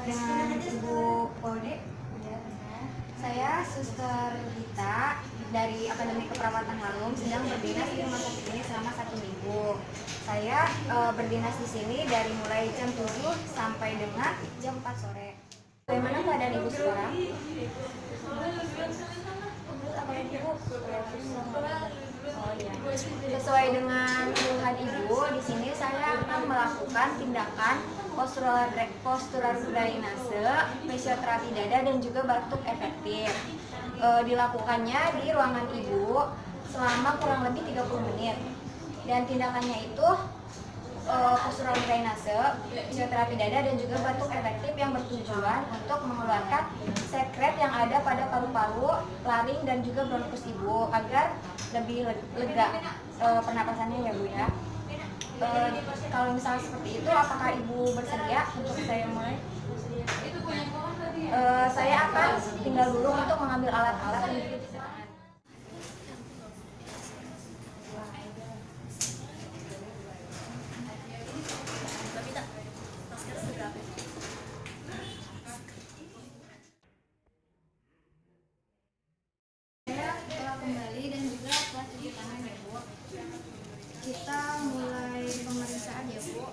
dengan Ibu Polde. Saya Suster Gita dari Akademi Keperawatan Harum sedang berdinas di rumah sakit ini selama 1 minggu. Saya berdinas di sini dari mulai jam 7 sampai dengan jam 4 sore. Bagaimana keadaan Ibu sekarang? Oh iya. Sesuai dengan keluhan Ibu, di sini saya akan melakukan tindakan postural drainase, fisioterapi dada dan juga batuk efektif. Dilakukannya di ruangan Ibu selama kurang lebih 30 menit. Dan tindakannya itu postural drainase, fisioterapi dada dan juga batuk efektif yang bertujuan untuk mengeluarkan sekret yang ada pada paru-paru, laring dan juga bronkus Ibu agar lebih lega pernapasannya ya Bu ya. Kalau misalnya seperti itu, apakah Ibu bersedia untuk saya mulai? Saya akan tinggal dulu untuk mengambil alat-alat yang dibutuhkan. Saya telah kembali dan juga telah cuci tangan ya Bu. Kita mulai pemeriksaan ya Bu.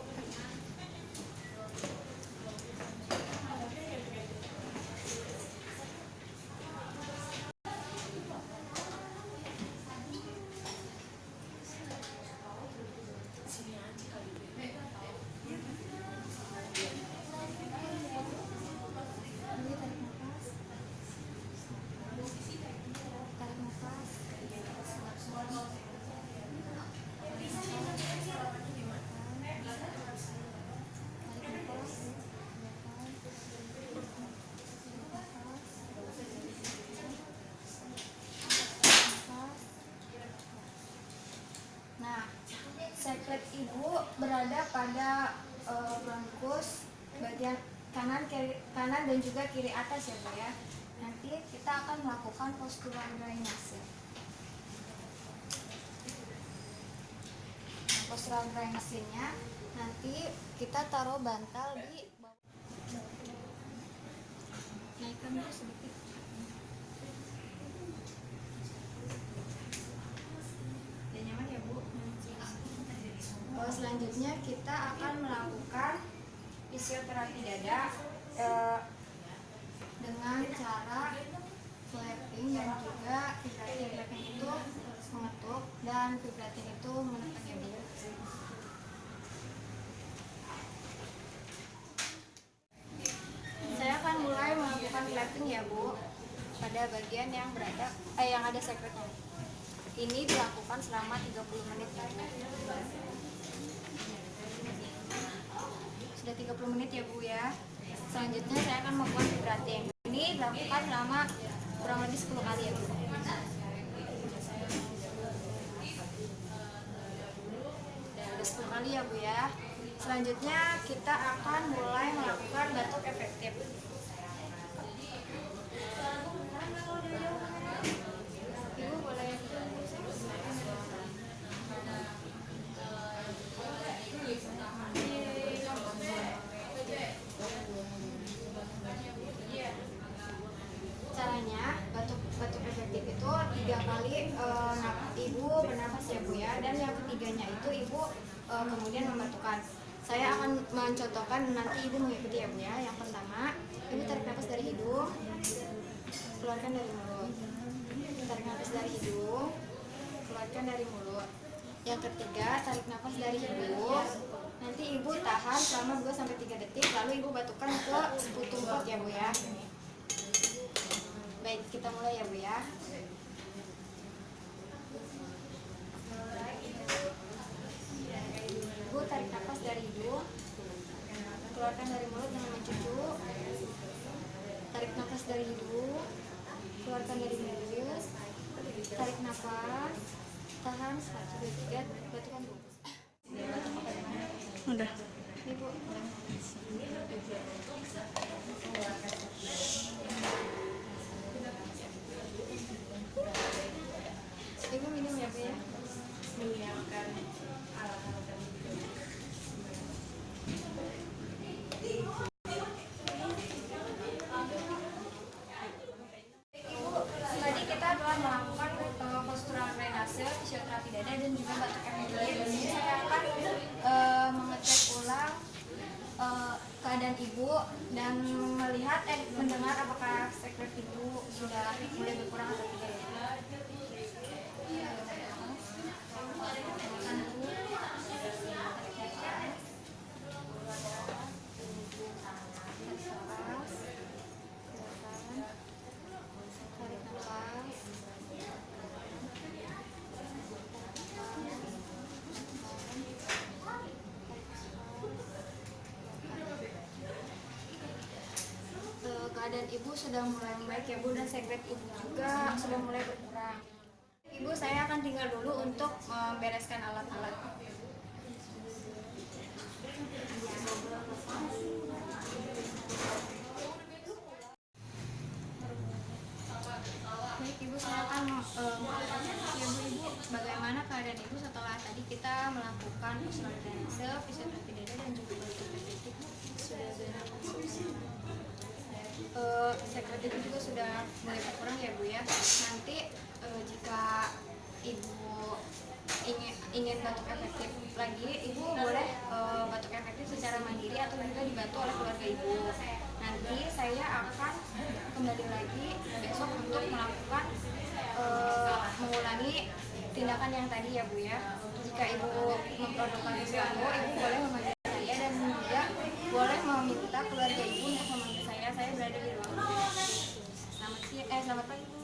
Nah, sekret Ibu berada pada bronkus bagian kanan dan juga kiri atas ya Bu ya. Nanti kita akan melakukan postural drainase. Nah, postural drainasenya nanti kita taruh bantal di bawah. Naikkan dulu sedikit. Selanjutnya kita akan melakukan fisioterapi dada dengan cara flapping dan juga vibrating. Flapping itu mengetuk dan vibrating itu menekan ya Bu. Saya akan mulai melakukan flapping ya Bu pada bagian yang yang ada sekretnya. Ini dilakukan selama 30 menit ya Bu. Sudah 30 menit ya Bu ya. Selanjutnya saya akan membuat vibrating. Ini dilakukan selama kurang lebih 10 kali ya Bu. Udah 10 kali ya Bu ya. Selanjutnya kita akan mulai melakukan batuk efektif. Ibu boleh caranya batuk efektif itu 3 kali Ibu bernafas ya Bu ya, dan yang ketiganya itu Ibu kemudian membatukkan. Saya akan mencontohkan, nanti Ibu mengikuti ya Bu ya. Yang pertama, Ibu tarik nafas dari hidung, keluarkan dari mulut. Tarik nafas dari hidung, keluarkan dari mulut. Yang ketiga, tarik nafas dari hidung. Nanti Ibu tahan selama 2-3 detik, lalu Ibu batukkan ke sputum perut ya Bu ya. Baik, kita mulai ya Bu ya. Ibu tarik nafas dari hidung, keluarkan dari mulut dengan mencucu. Tarik nafas dari hidung, keluarkan dari mulut. Tarik nafas, tahan 1-2-3, batukkan Bu. Udah. Ibu. Ibu minum ya Bu ya. Menyiapkan alat-alat. terapi dada dan juga batuk efektif. Di sini saya akan mengecek ulang keadaan ibu dan mendengar apakah sekret itu sudah mulai berkurang atau tidak. Keadaan ibu sudah mulai membaik ya Bu, dan sekret ibu juga sudah mulai berkurang. Ibu, saya akan tinggal dulu untuk membereskan alat-alat. Baik Ibu, saya akan menginformasi ya Bu, bagaimana keadaan ibu setelah tadi kita melakukan postural drainase, fisioterapi dada dan juga batuk efektif. Sekret itu juga sudah mulai berkurang ya Bu ya. Nanti jika ibu ingin batuk efektif lagi, ibu boleh batuk efektif secara mandiri atau juga dibantu oleh keluarga ibu. Nanti saya akan kembali lagi besok untuk melakukan mengulangi tindakan yang tadi ya Bu ya. Jika ibu memprodukkan sesuatu, ibu boleh memanggil saya dan juga boleh meminta keluarga ibu untuk memanggil saya. Saya berada di ruang. Selamat pagi.